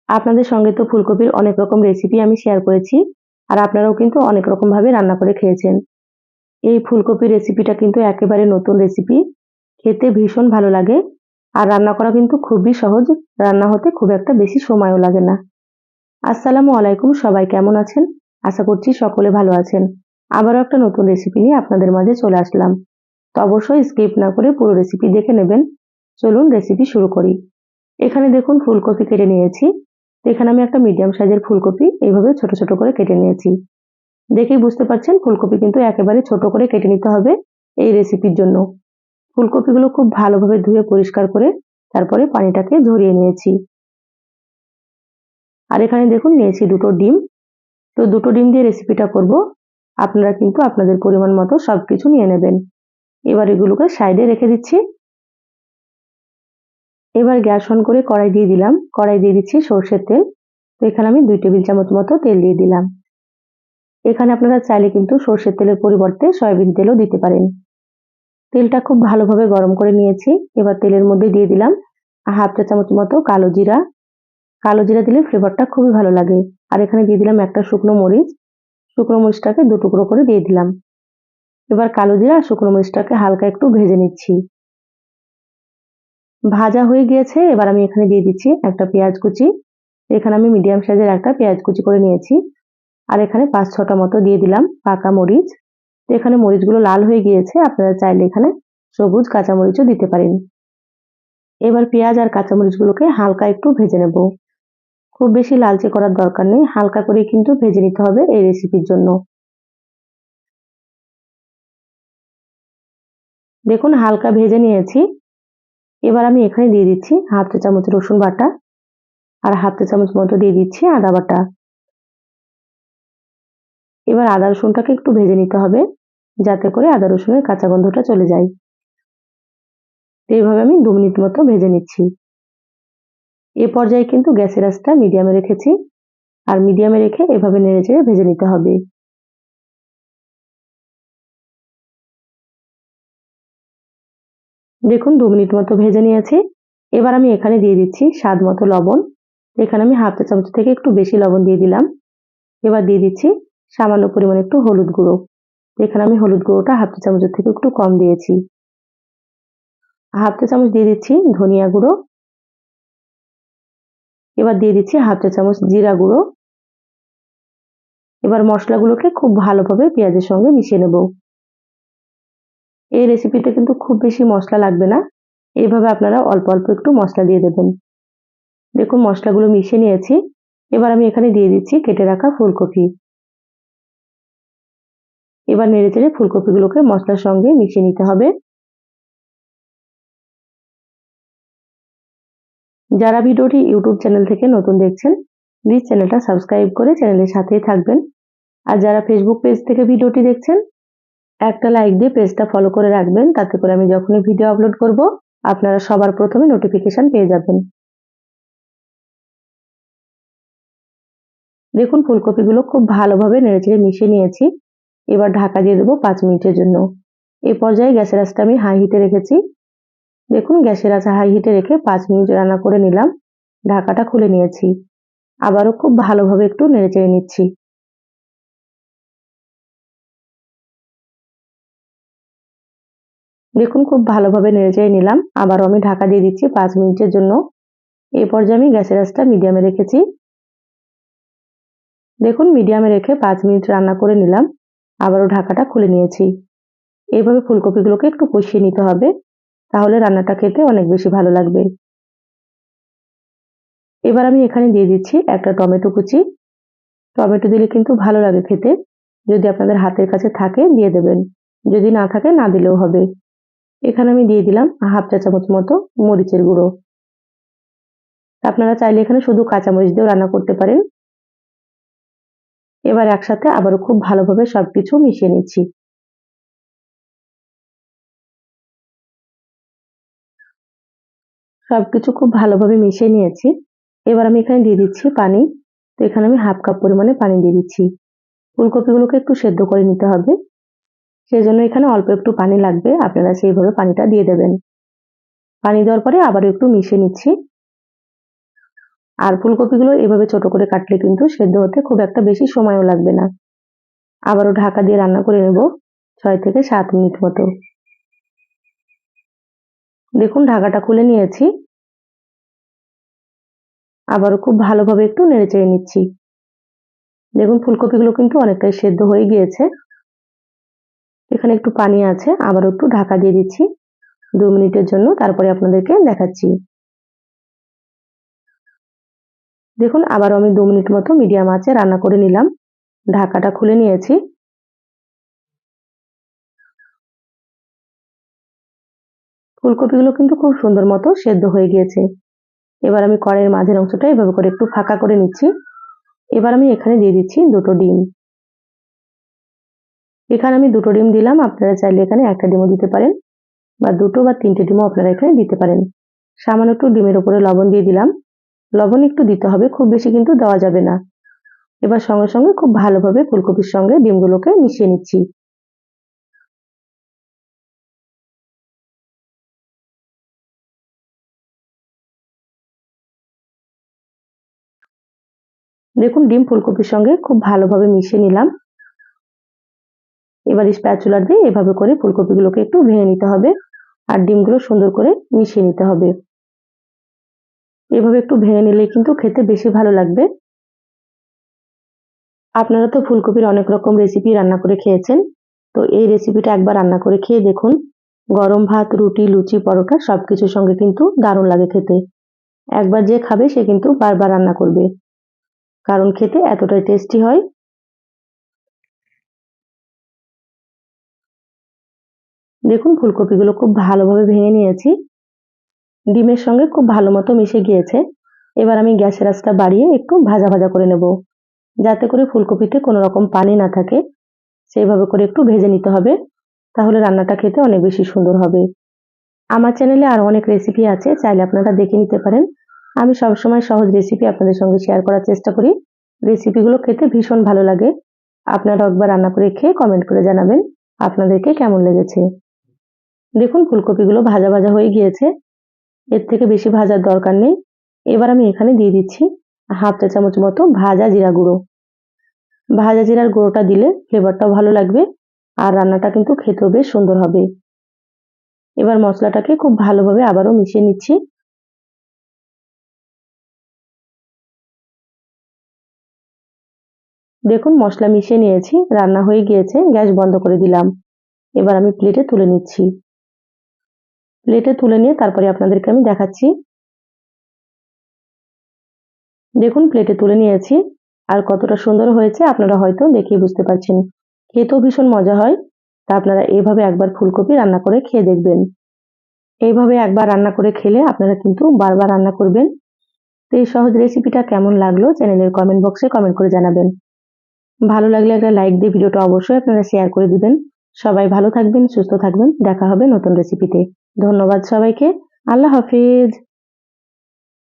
আপনাদের সঙ্গে তো ফুলকপির অনেক রকম রেসিপি আমি শেয়ার করেছি, আর আপনারাও কিন্তু অনেক রকম ভাবে রান্না করে খেয়েছেন। এই ফুলকপির রেসিপিটা কিন্তু একেবারে নতুন রেসিপি, খেতে ভীষণ ভালো লাগে, আর রান্না করা কিন্তু খুবই সহজ। রান্না হতে খুব একটা বেশি সময়ও লাগে না। আসসালামু আলাইকুম, সবাই কেমন আছেন? আশা করছি সকলে ভালো আছেন। আবারও একটা নতুন রেসিপি নিয়ে আপনাদের মাঝে চলে আসলাম। তো অবশ্যই স্কিপ না করে পুরো রেসিপি দেখে নেবেন। চলুন রেসিপি শুরু করি। এখানে দেখুন ফুলকপি কেটে নিয়েছি। তো এখানে আমি একটা মিডিয়াম সাইজের ফুলকপি এইভাবে ছোট ছোট করে কেটে নিয়েছি। দেখেই বুঝতে পারছেন ফুলকপি কিন্তু একেবারে ছোট করে কেটে নিতে হবে এই রেসিপির জন্য। ফুলকপিগুলো খুব ভালোভাবে ধুয়ে পরিষ্কার করে তারপরে পানিটাকে ঝরিয়ে নিয়েছি। আর এখানে দেখুন নিয়েছি দুটো ডিম। তো দুটো ডিম দিয়ে রেসিপিটা করব। আপনারা কিন্তু আপনাদের পরিমাণ মতো সবকিছু নিয়ে নেবেন। এবার এগুলোকে সাইডে রেখে দিচ্ছি। এবার গ্যাস অন করে কড়াই দিয়ে দিলাম। কড়াই দিয়ে দিচ্ছি সরষের তেল। তো এখানে আমি 2 টেবিল চামচ মতো তেল দিয়ে দিলাম। এখানে আপনারা চাইলে কিন্তু সরষের তেলের পরিবর্তে সয়াবিন তেলও দিতে পারেন। তেলটা খুব ভালোভাবে গরম করে নিয়েছি। এবার তেলের মধ্যে দিয়ে দিলাম হাফ চা চামচ মতো কালো জিরা। কালো জিরা দিলে ফ্লেভারটা খুবই ভালো লাগে। আর এখানে দিয়ে দিলাম একটা শুকনো মরিচ। শুকনো মরিচটাকে 2 টুকরো করে দিয়ে দিলাম। এবার কালো জিরা আর শুকনো মরিচটাকে হালকা একটু ভেজে নিচ্ছি। ভাজা হয়ে গিয়েছে। এবার আমি এখানে দিয়ে দিচ্ছি একটা পেঁয়াজ কুচি। এখানে আমি মিডিয়াম সাইজের একটা পেঁয়াজ কুচি করে নিয়েছি। আর এখানে 5-6টা মতো দিয়ে দিলাম পাকা মরিচ। তো এখানে মরিচগুলো লাল হয়ে গিয়েছে, আপনারা চাইলে এখানে সবুজ কাঁচামরিচও দিতে পারেন। এবার পেঁয়াজ আর কাঁচামরিচগুলোকে হালকা একটু ভেজে নেব। খুব বেশি লালচে করার দরকার নেই, হালকা করে কিন্তু ভেজে নিতে হবে এই রেসিপির জন্য। দেখুন হালকা ভেজে নিয়েছি। এবার আমি এখানে দিয়ে দিচ্ছি হাফ চা চামচ রসুন বাটা, আর হাফ চা চামচ মতো দিয়ে দিচ্ছি আদা বাটা। এবার আদা রসুনটাকে একটু ভেজে নিতে হবে, যাতে করে আদা রসুনের কাঁচা গন্ধটা চলে যায়। এইভাবে আমি 2 মিনিট মতো ভেজে নিচ্ছি। এ পর্যায়ে কিন্তু গ্যাসের আঁচটা মিডিয়ামে রেখেছি, আর মিডিয়ামে রেখে এভাবে নেড়েচেড়ে ভেজে নিতে হবে। দেখুন 2 মিনিট মতো ভেজে নিয়েছি। এবার আমি এখানে দিয়ে দিচ্ছি স্বাদ মতো লবণ। এখানে আমি হাফ চা চামচ থেকে একটু বেশি লবণ দিয়ে দিলাম। এবার দিয়ে দিচ্ছি সামান্য পরিমাণে একটু হলুদ গুঁড়ো। এখানে আমি হলুদ গুঁড়োটা হাফ চা চামচের থেকে একটু কম দিয়েছি। হাফ চা চামচ দিয়ে দিচ্ছি ধনিয়া গুঁড়ো। এবার দিয়ে দিচ্ছি হাফ চা চামচ জিরা গুঁড়ো। এবার মশলাগুলোকে খুব ভালোভাবে পেঁয়াজের সঙ্গে মিশিয়ে নেব। এই রেসিপিতে কিন্তু খুব বেশি মশলা লাগবে না। এইভাবে আপনারা অল্প অল্প একটু মশলা দিয়ে দেবেন। দেখুন মশলাগুলো মিশিয়ে নিয়েছি। এবার আমি এখানে দিয়ে দিচ্ছি কেটে রাখা ফুলকপি। এবার নেড়েচেড়ে ফুলকপিগুলোকে মশলার সঙ্গে মিশিয়ে নিতে হবে। যারা ভিডিওটি ইউটিউব চ্যানেল থেকে নতুন দেখছেন, প্লিজ চ্যানেলটা সাবস্ক্রাইব করে চ্যানেলের সাথেই থাকবেন। আর যারা ফেসবুক পেজ থেকে ভিডিওটি দেখছেন, একটা লাইক দিয়ে পেজটা ফলো করে রাখবেন, তাতে করে আমি যখনই ভিডিও আপলোড করব আপনারা সবার প্রথমে নোটিফিকেশন পেয়ে যাবেন। দেখুন ফুলকপিগুলো খুব ভালোভাবে নেড়েচেড়ে মিশিয়ে নিয়েছি। এবার ঢাকা দিয়ে দেবো 5 মিনিটের জন্য। এই পর্যায়ে গ্যাসের আঁচটা আমি হাই হিটে রেখেছি। দেখুন গ্যাসের আঁচ হাই হিটে রেখে 5 মিনিট রান্না করে নিলাম। ঢাকাটা খুলে নিয়েছি। আবারও খুব ভালোভাবে একটু নেড়েচেড়ে নিচ্ছি। দেখুন খুব ভালোভাবে নেড়েচেড়ে নিলাম। আবারও আমি ঢাকা দিয়ে দিচ্ছি 5 মিনিটের জন্য। এই পর্যায়ে আমি গ্যাসের আঁচটা মিডিয়ামে রেখেছি। দেখুন মিডিয়ামে রেখে 5 মিনিট রান্না করে নিলাম। আবারও ঢাকাটা খুলে নিয়েছি। এইভাবে ফুলকপিগুলোকে একটু কষিয়ে নিতে হবে, তাহলে রান্নাটা খেতে অনেক বেশি ভালো লাগবে। এবার আমি এখানে দিয়ে দিচ্ছি একটা টমেটো কুচি। টমেটো দিলে কিন্তু ভালো লাগে খেতে। যদি আপনাদের হাতের কাছে থাকে দিয়ে দেবেন, যদি না থাকে না দিলেও হবে। এখানে আমি দিয়ে দিলাম হাফ চা চামচ মতো মরিচের গুঁড়ো। আপনারা চাইলে এখানে শুধু কাঁচামরিচ দিয়েও রান্না করতে পারেন। এবার একসাথে আবারও খুব ভালোভাবে সবকিছু মিশিয়ে নিচ্ছি। সবকিছু খুব ভালোভাবে মিশিয়ে নিয়েছি। এবার আমি এখানে দিয়ে দিচ্ছি পানি। তো এখানে আমি হাফ কাপ পরিমাণে পানি দিয়ে দিচ্ছি। ফুলকপিগুলোকে একটু সেদ্ধ করে নিতে হবে, সেজন্য এখানে অল্প একটু পানি লাগবে। আপনারা সেইভাবে পানিটা দিয়ে দেবেন। পানি দেওয়ার পরে আবারও একটু মিশিয়ে নিচ্ছি। আর ফুলকপিগুলো এভাবে ছোট করে কাটলে কিন্তু সেদ্ধ হতে খুব একটা বেশি সময়ও লাগবে না। আবারও ঢাকা দিয়ে রান্না করে নেব 6 থেকে 7 মিনিট মতো। দেখুন ঢাকাটা খুলে নিয়েছি। আবারও খুব ভালোভাবে একটু নেড়েচেড়ে নিচ্ছি। দেখুন ফুলকপিগুলো কিন্তু অনেকটাই সেদ্ধ হয়ে গিয়েছে। এখানে একটু পানি আছে, আবারও একটু ঢাকা দিয়ে দিচ্ছি 2 মিনিটের জন্য, তারপরে আপনাদেরকে দেখাচ্ছি। দেখুন আবারও আমি 2 মিনিট মতো মিডিয়াম আঁচে রান্না করে নিলাম। ঢাকাটা খুলে নিয়েছি। ফুলকপিগুলো কিন্তু খুব সুন্দর মতো সেদ্ধ হয়ে গিয়েছে। এবার আমি কড়াইয়ের মাঝের অংশটা এভাবে করে একটু ফাঁকা করে নিচ্ছি। এবার আমি এখানে দিয়ে দিচ্ছি 2টো ডিম। এখানে আমি 2টো ডিম দিলাম, আপনারা চাইলে এখানে 1টা ডিমও দিতে পারেন, বা 2টো বা 3টে ডিমও আপনারা এখানে দিতে পারেন। সামান্য একটু ডিমের উপরে লবণ দিয়ে দিলাম। লবণ একটু দিতে হবে, খুব বেশি কিন্তু দেওয়া যাবে না। এবার সঙ্গে সঙ্গে খুব ভালোভাবে ফুলকপির সঙ্গে ডিমগুলোকে মিশিয়ে নিচ্ছি। দেখুন ডিম ফুলকপির সঙ্গে খুব ভালোভাবে মিশিয়ে নিলাম। এবার স্প্যাচুলা দিয়ে এভাবে করে ফুলকপিগুলোকে একটু ভেঙে নিতে হবে আর ডিমগুলো সুন্দর করে মিশিয়ে নিতে হবে। এভাবে একটু ভেঙে নিলে কিন্তু খেতে বেশি ভালো লাগবে। আপনারা তো ফুলকপির অনেক রকম রেসিপি রান্না করে খেয়েছেন, তো এই রেসিপিটা একবার রান্না করে খেয়ে দেখুন। গরম ভাত, রুটি, লুচি, পরোটা সবকিছুর সঙ্গে কিন্তু দারুণ লাগে খেতে। একবার যে খাবে সে কিন্তু বারবার রান্না করবে, কারণ খেতে এতটাই টেস্টি হয়। দেখুন ফুলকপিগুলো খুব ভালোভাবে ভেঙে নিয়েছি, ডিমের সঙ্গে খুব ভালো মতো মিশে গিয়েছে। এবার আমি গ্যাসের আঁচটা বাড়িয়ে একটু ভাজা ভাজা করে নেব, যাতে করে ফুলকপিতে কোনো রকম পানি না থাকে। সেইভাবে করে একটু ভেজে নিতে হবে, তাহলে রান্নাটা খেতে অনেক বেশি সুন্দর হবে। আমার চ্যানেলে আরো অনেক রেসিপি আছে, চাইলে আপনারা দেখে নিতে পারেন। আমি সবসময় সহজ রেসিপি আপনাদের সঙ্গে শেয়ার করার চেষ্টা করি। রেসিপিগুলো খেতে ভীষণ ভালো লাগে। আপনারা একবার রান্না করে খেয়ে কমেন্ট করে জানাবেন আপনাদেরকে কেমন লেগেছে। দেখুন ফুলকপিগুলো ভাজা ভাজা হয়ে গিয়েছে, এর থেকে বেশি ভাজার দরকার নেই। এবার আমি এখানে দিয়ে দিচ্ছি হাফ চা চামচ মতো ভাজা জিরা গুঁড়ো। ভাজা জিরার গুঁড়োটা দিলে ফ্লেভারটাও ভালো লাগবে আর রান্নাটা কিন্তু খেতেও বেশ সুন্দর হবে। এবার মশলাটাকে খুব ভালোভাবে আবারও মিশিয়ে নিচ্ছি। দেখুন মশলা মিশিয়ে নিয়েছি, রান্না হয়ে গিয়েছে, গ্যাস বন্ধ করে দিলাম। এবার আমি প্লেটে তুলে নিচ্ছি। প্লেটে তুলে নিয়ে তারপরে আপনাদেরকে আমি দেখাচ্ছি। দেখুন প্লেটে তুলে নিয়েছি, আর কতটা সুন্দর হয়েছে আপনারা হয়তো দেখেই বুঝতে পারছেন। খেতেও ভীষণ মজা হয়। তা আপনারা এইভাবে একবার ফুলকপি রান্না করে খেয়ে দেখবেন। এইভাবে একবার রান্না করে খেলে আপনারা কিন্তু বারবার রান্না করবেন। তো এই সহজ রেসিপিটা কেমন লাগলো চ্যানেলের কমেন্ট বক্সে কমেন্ট করে জানাবেন। ভালো লাগলে একটা লাইক দিয়ে ভিডিওটা অবশ্যই আপনারা শেয়ার করে দিবেন। সবাই ভালো থাকবেন, সুস্থ থাকবেন। দেখা হবে নতুন রেসিপিতে। ধন্যবাদ সবাইকে। আল্লাহ হাফেজ।